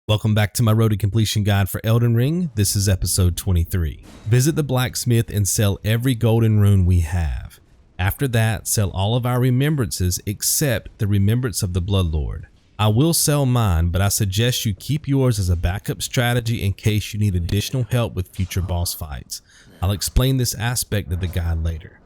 Welcome back to my road to completion guide for Elden Ring. This is episode 23. Visit the blacksmith and sell every golden rune we have. After that, sell all of our remembrances except the Remembrance of the Blood Lord. I will sell mine, but I suggest you keep yours as a backup strategy in case you need additional help with future boss fights. I'll explain this aspect of the guide later.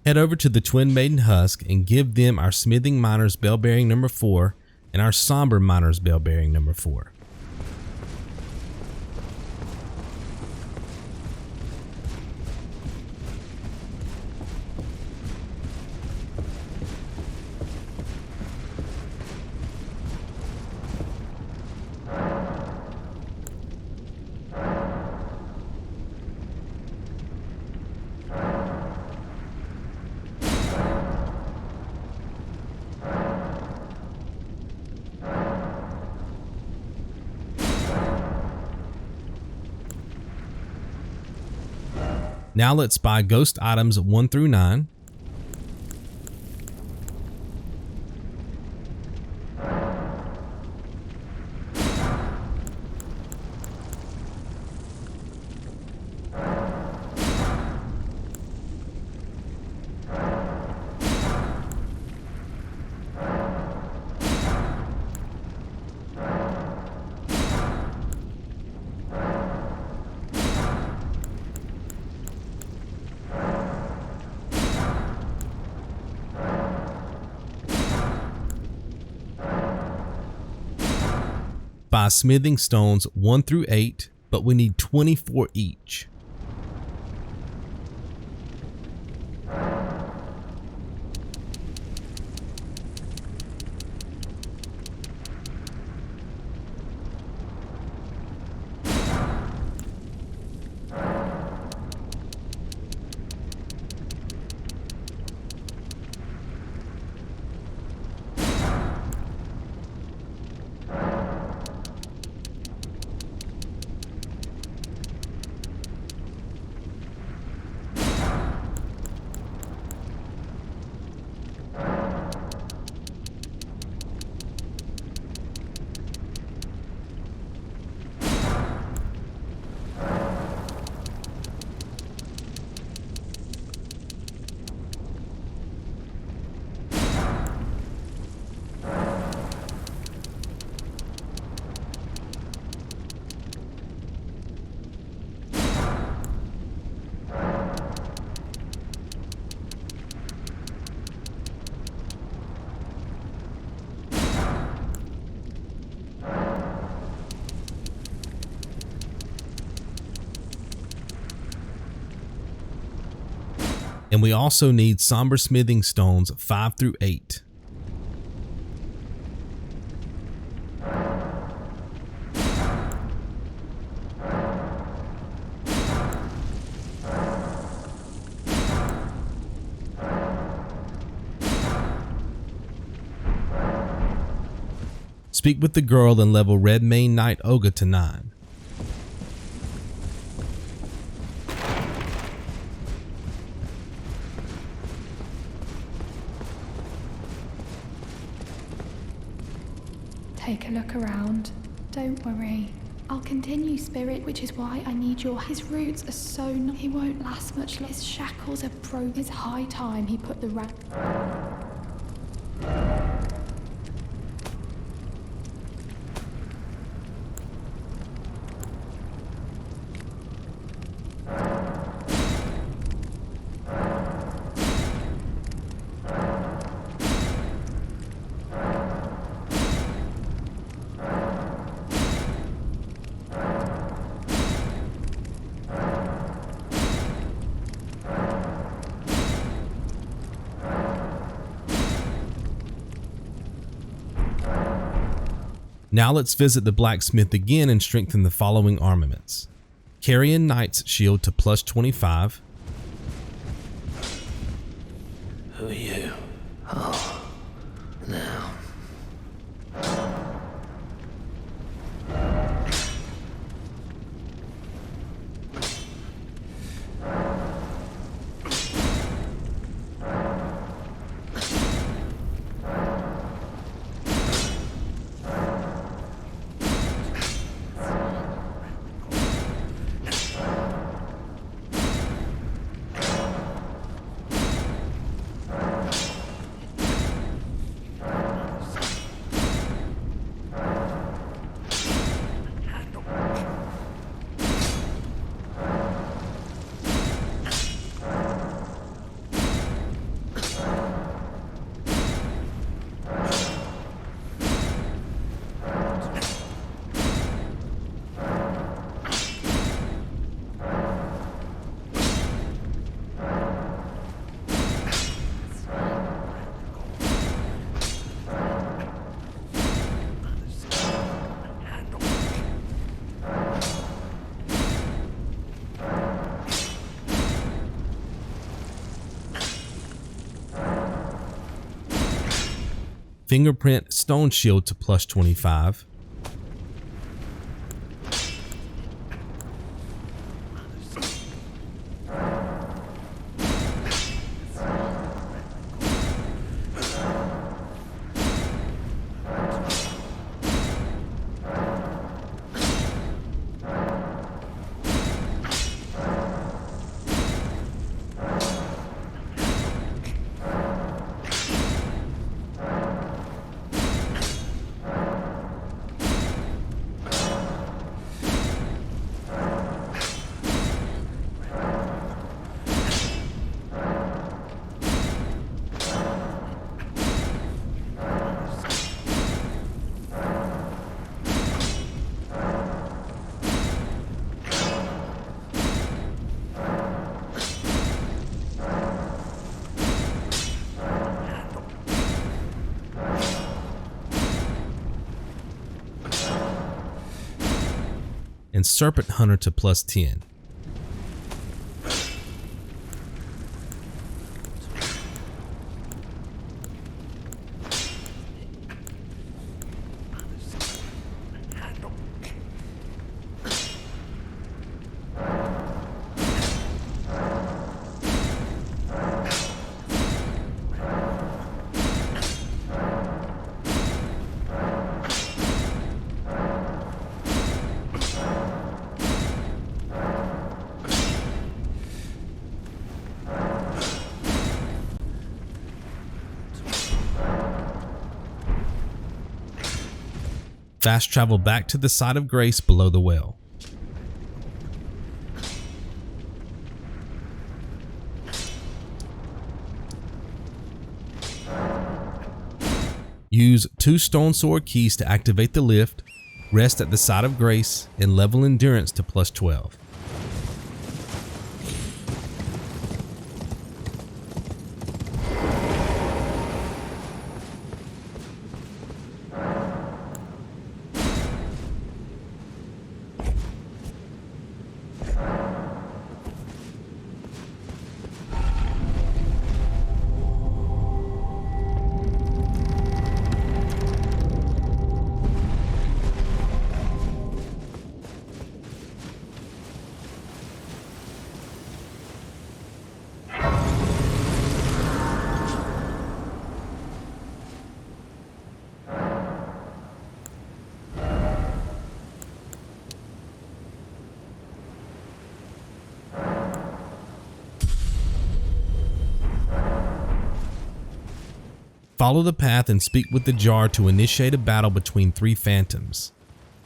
Head over to the Twin Maiden Husk and give them our Smithing Miner's Bell Bearing number 4 and our Somber Miner's Bell Bearing number 4. Now let's buy ghost items 1 through 9. Buy smithing stones 1 through 8, but we need 24 each. And we also need somber smithing stones 5 through 8. Speak with the girl and level Redmane Knight Ogha to 9. Take a look around. Don't worry. I'll continue, Spirit, which is why I need your... His roots are so... He won't last much longer. His shackles are broken. It's high time he put the Now let's visit the blacksmith again and strengthen the following armaments. Carian Knight's Shield to plus 25. Who are you? Oh, now. Fingerprint Stone Shield to plus 25. And Serpent-Hunter to plus 10. Fast travel back to the site of grace below the well. Use 2 Stonesword keys to activate the lift, rest at the site of grace, and level endurance to plus 12. Follow the path and speak with the jar to initiate a battle between 3 phantoms.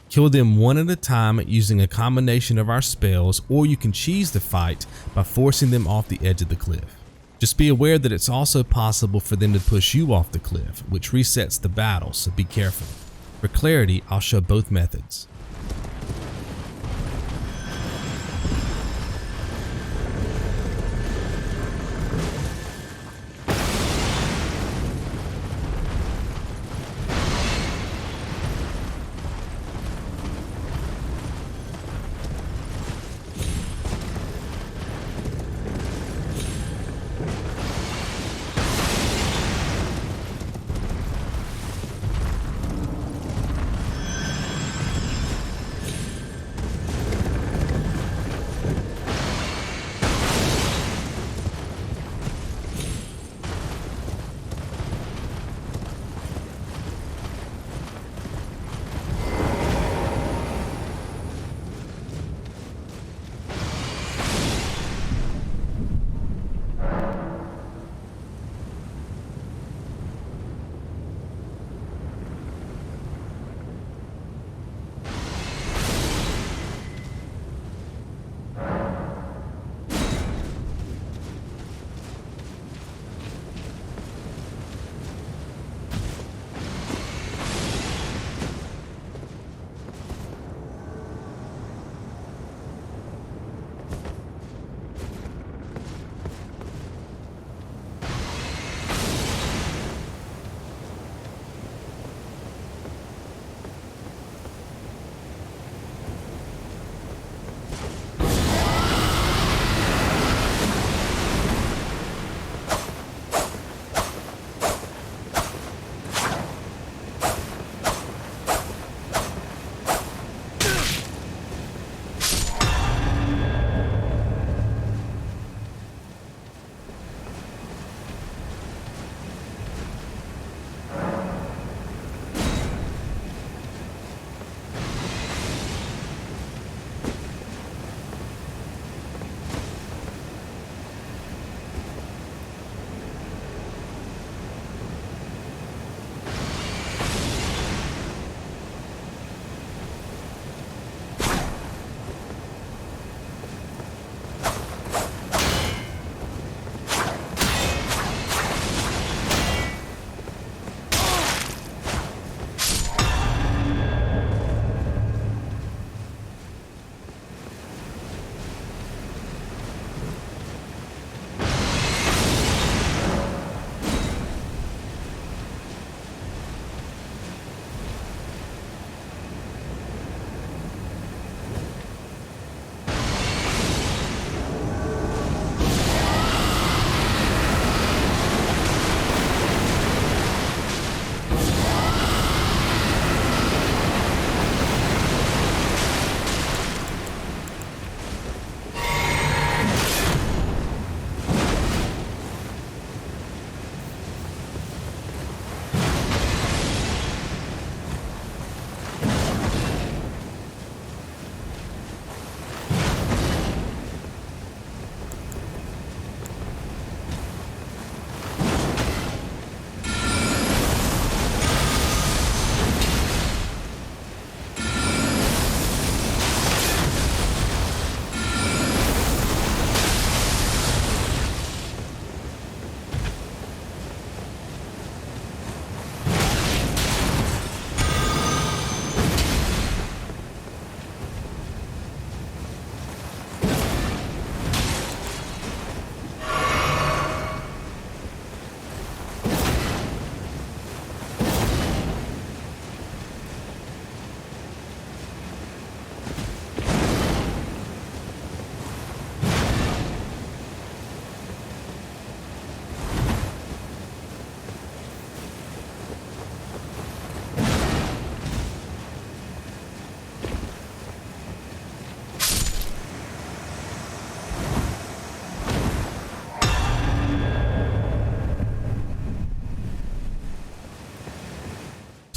Kill them one at a time using a combination of our spells, or you can cheese the fight by forcing them off the edge of the cliff. Just be aware that it's also possible for them to push you off the cliff, which resets the battle, so be careful. For clarity, I'll show both methods.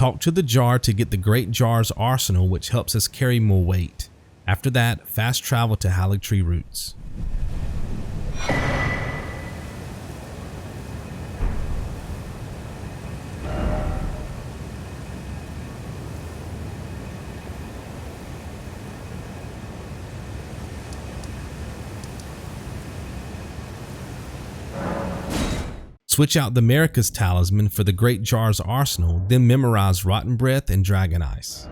Talk to the jar to get the Great Jar's arsenal, which helps us carry more weight. After that, fast travel to Haligtree roots. Switch out the Marika's talisman for the Great Jar's arsenal, then memorize Rotten Breath and Dragonice.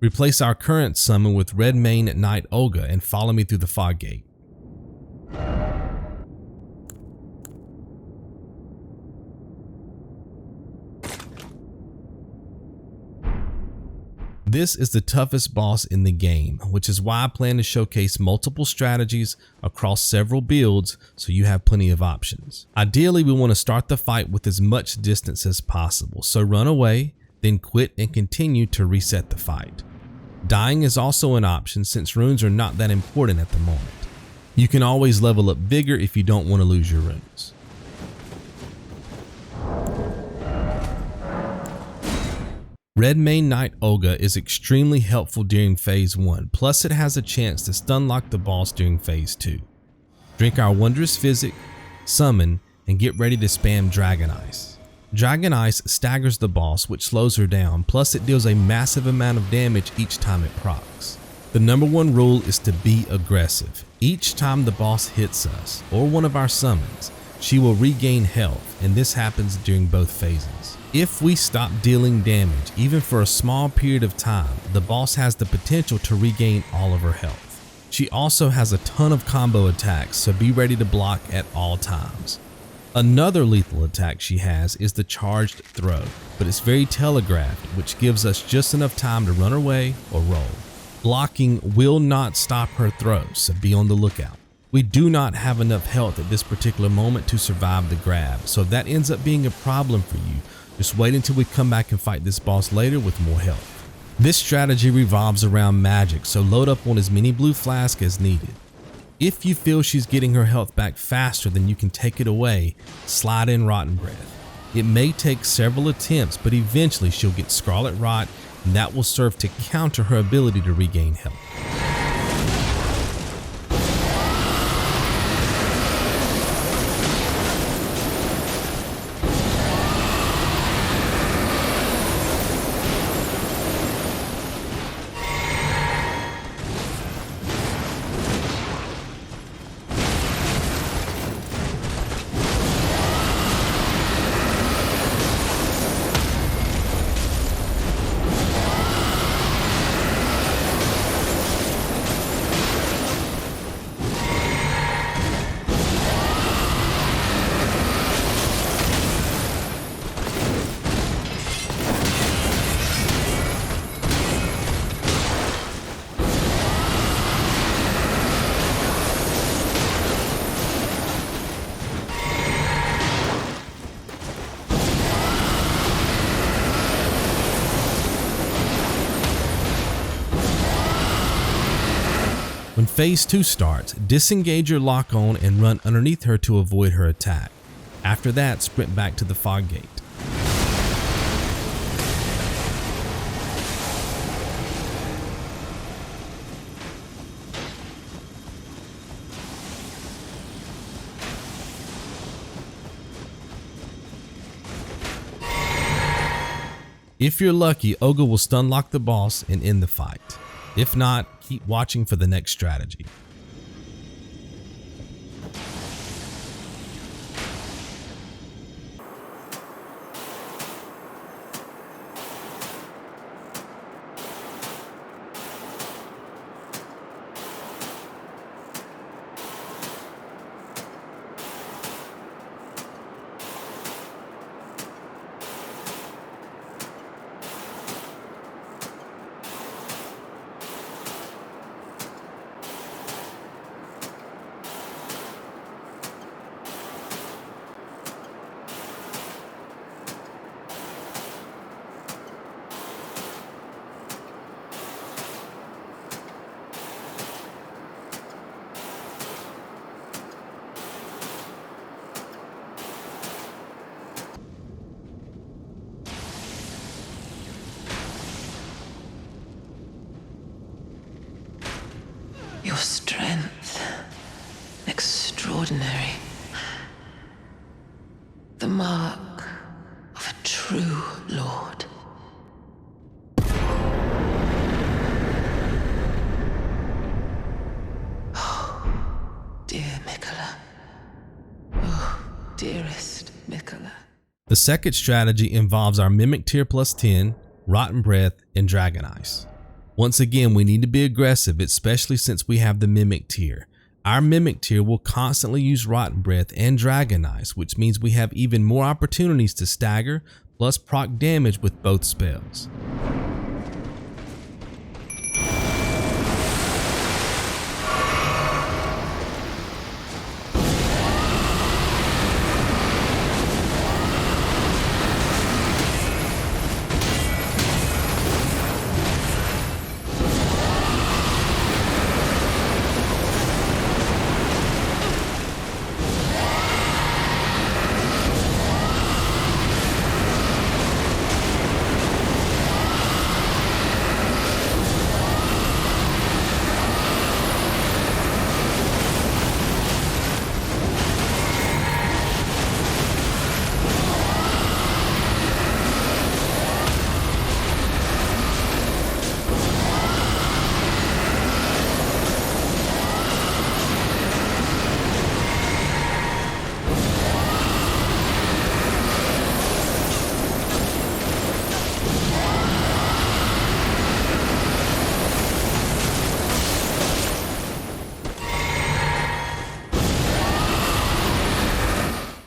Replace our current summon with Redmane Knight Ogha and follow me through the fog gate. This is the toughest boss in the game, which is why I plan to showcase multiple strategies across several builds so you have plenty of options. Ideally, we want to start the fight with as much distance as possible, so run away, then quit and continue to reset the fight. Dying is also an option since runes are not that important at the moment. You can always level up Vigor if you don't want to lose your runes. Redmane Knight Ogha is extremely helpful during phase 1, plus it has a chance to stun lock the boss during phase 2. Drink our Wondrous Physic, summon, and get ready to spam Dragonice. Dragonice staggers the boss, which slows her down, plus it deals a massive amount of damage each time it procs. The number one rule is to be aggressive. Each time the boss hits us, or one of our summons, she will regain health, and this happens during both phases. If we stop dealing damage, even for a small period of time, the boss has the potential to regain all of her health. She also has a ton of combo attacks, so be ready to block at all times. Another lethal attack she has is the Charged Throw, but it's very telegraphed, which gives us just enough time to run away or roll. Blocking will not stop her throw, so be on the lookout. We do not have enough health at this particular moment to survive the grab, so if that ends up being a problem for you, just wait until we come back and fight this boss later with more health. This strategy revolves around magic, so load up on as many blue flasks as needed. If you feel she's getting her health back faster than you can take it away, slide in Rotten Breath. It may take several attempts, but eventually she'll get Scarlet Rot, and that will serve to counter her ability to regain health. When phase 2 starts, disengage your lock on and run underneath her to avoid her attack. After that, sprint back to the fog gate. If you're lucky, Ogha will stun lock the boss and end the fight. If not, keep watching for the next strategy. extraordinary. The mark of a true lord. Oh, dear Miquella. Oh, dearest Miquella. The second strategy involves our Mimic Tier +10, Rotten Breath, and Dragonice. Once again, we need to be aggressive, especially since we have the Mimic Tier. Our Mimic Tier will constantly use Rotten Breath and Dragonice, which means we have even more opportunities to stagger, plus proc damage with both spells.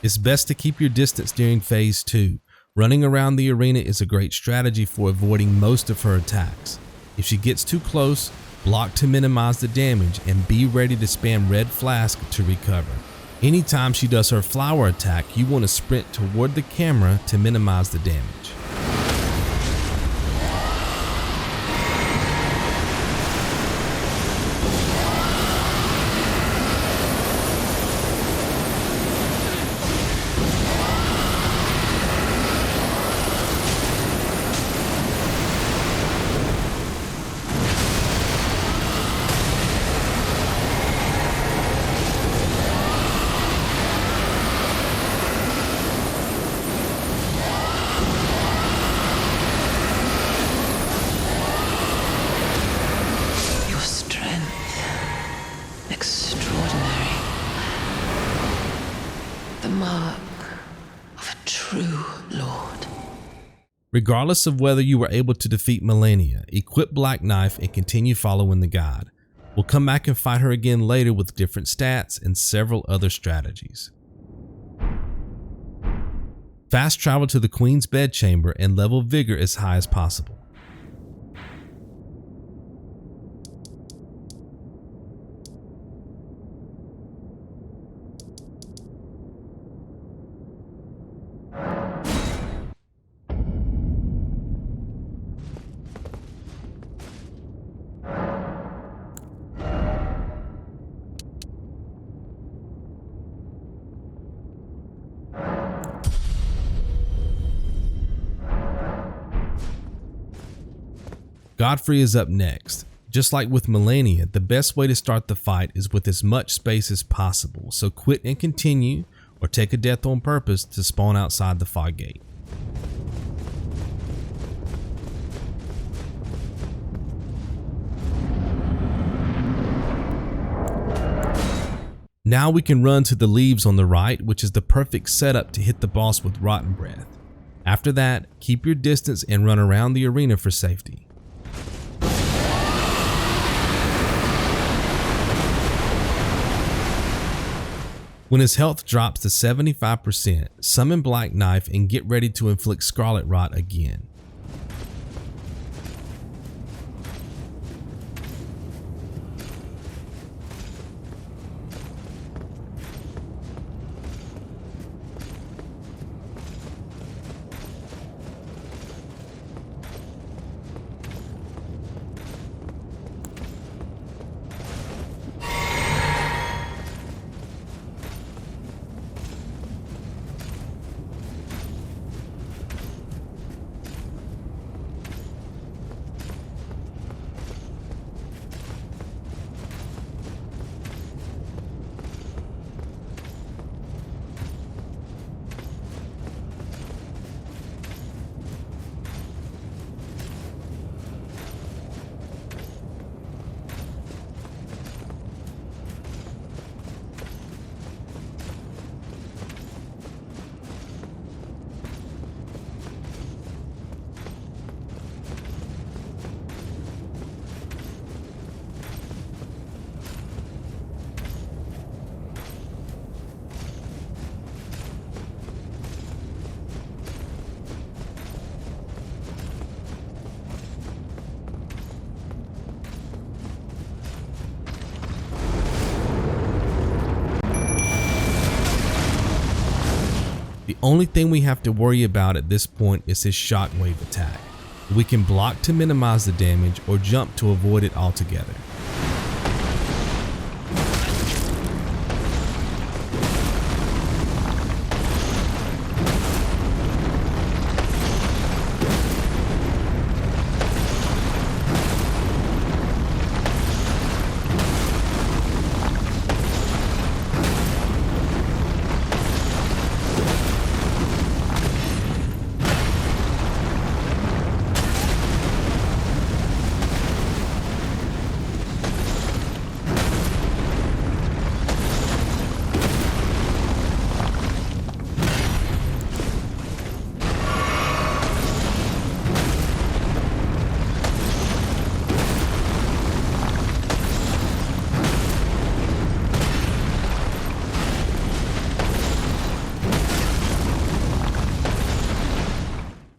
It's best to keep your distance during phase 2. Running around the arena is a great strategy for avoiding most of her attacks. If she gets too close, block to minimize the damage and be ready to spam Red Flask to recover. Anytime she does her flower attack, you want to sprint toward the camera to minimize the damage. Regardless of whether you were able to defeat Malenia, equip Black Knife and continue following the god. We'll come back and fight her again later with different stats and several other strategies. Fast travel to the Queen's bedchamber and level Vigor as high as possible. Godfrey is up next. Just like with Malenia, the best way to start the fight is with as much space as possible, so quit and continue, or take a death on purpose to spawn outside the fog gate. Now we can run to the leaves on the right, which is the perfect setup to hit the boss with Rotten Breath. After that, keep your distance and run around the arena for safety. When his health drops to 75%, summon Black Knife and get ready to inflict Scarlet Rot again. only thing we have to worry about at this point is his shockwave attack. We can block to minimize the damage or jump to avoid it altogether.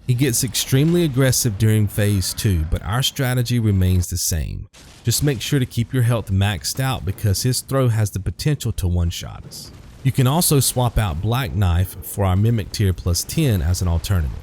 He gets extremely aggressive during phase 2, but our strategy remains the same. Just make sure to keep your health maxed out because his throw has the potential to one-shot us. You can also swap out Black Knife for our Mimic tier plus 10 as an alternative.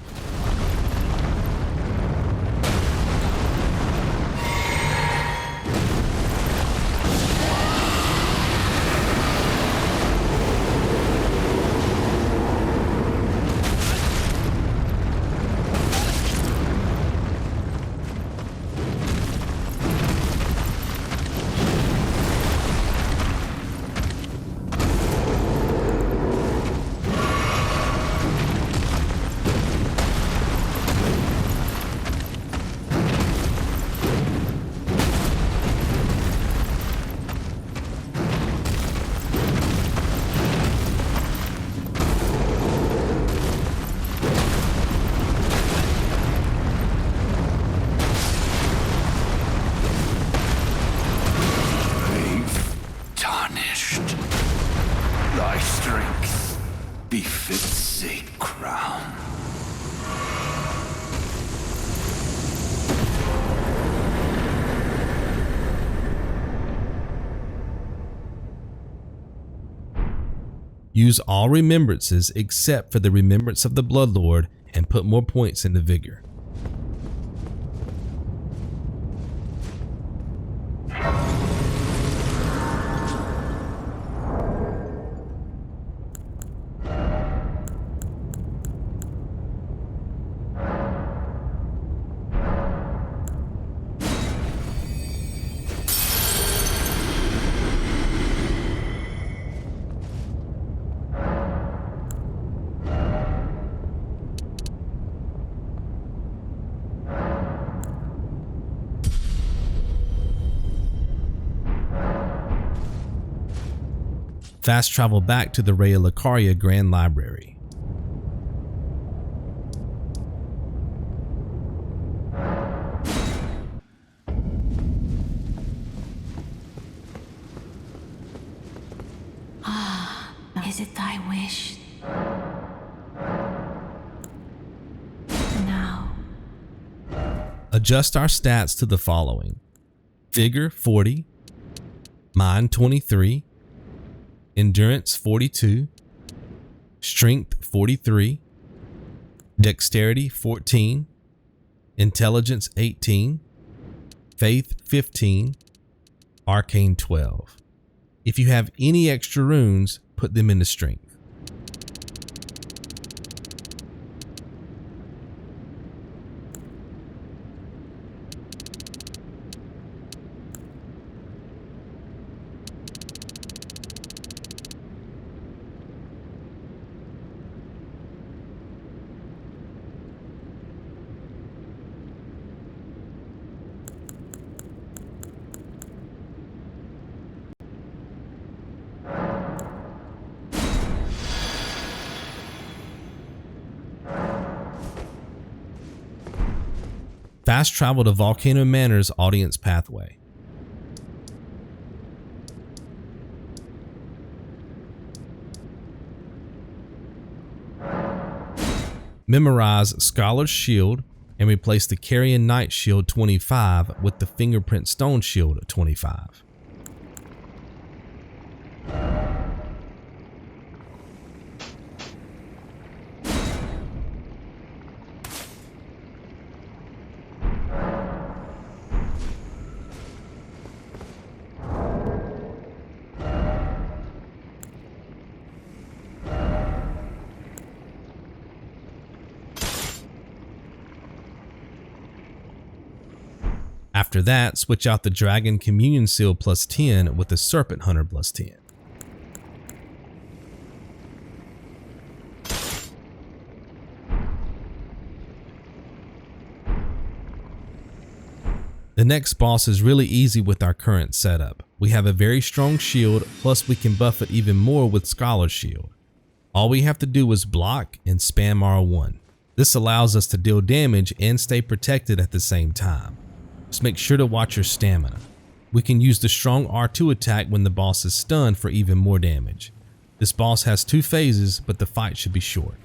Befits a crown. Use all remembrances except for the Remembrance of the Blood Lord and put more points into Vigor. Fast travel back to the Raya Lucaria Grand Library. Is it thy wish? Now. Adjust our stats to the following: Vigor 40, Mind 23, Endurance 42, Strength 43, Dexterity 14, Intelligence 18, Faith 15, Arcane 12. If you have any extra runes, put them into Strength. Fast travel to Volcano Manor's audience pathway. Memorize Scholar's Shield and replace the Carian Knight Shield 25 with the Fingerprint Stone Shield 25. After that, switch out the Dragon Communion Seal plus 10 with the Serpent-Hunter plus 10. The next boss is really easy with our current setup. We have a very strong shield, plus we can buff it even more with Scholar's Shield. All we have to do is block and spam R1. This allows us to deal damage and stay protected at the same time. Just make sure to watch your stamina. We can use the strong R2 attack when the boss is stunned for even more damage. This boss has 2 phases, but the fight should be short.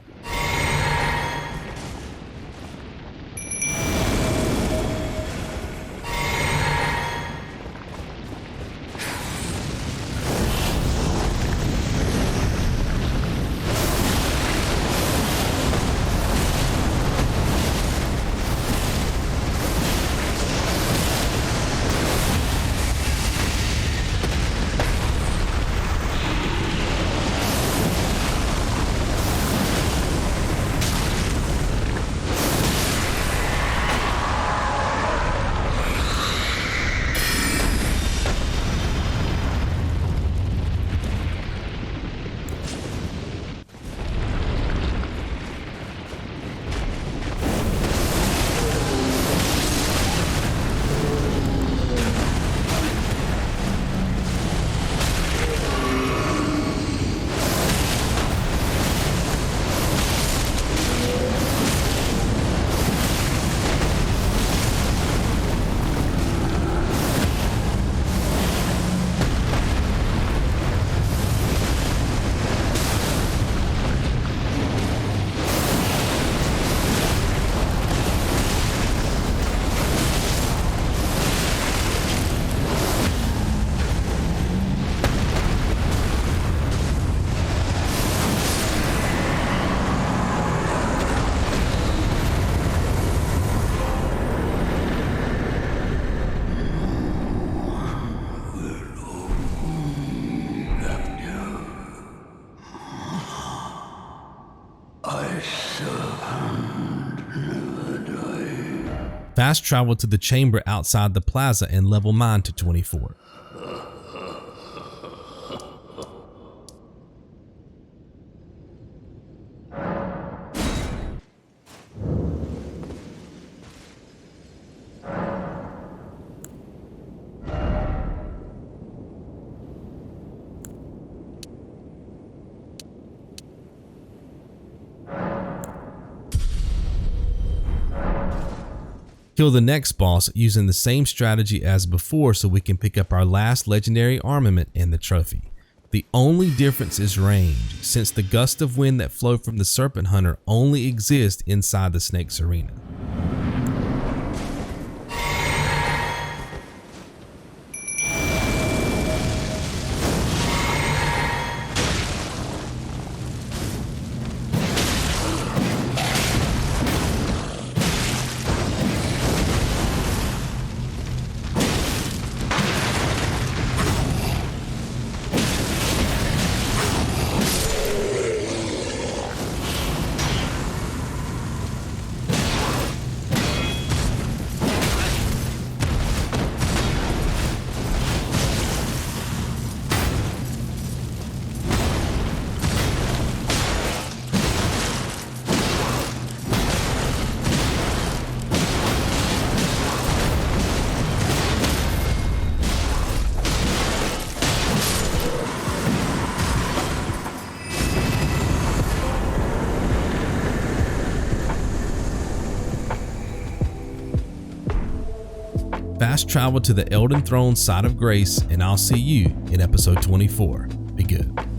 Fast travel to the chamber outside the plaza and level mine to 24. Kill the next boss using the same strategy as before so we can pick up our last legendary armament and the trophy. The only difference is range, since the gust of wind that flow from the Serpent-Hunter only exists inside the Snake's arena. Fast travel to the Elden Throne side of grace, and I'll see you in episode 24. Be good.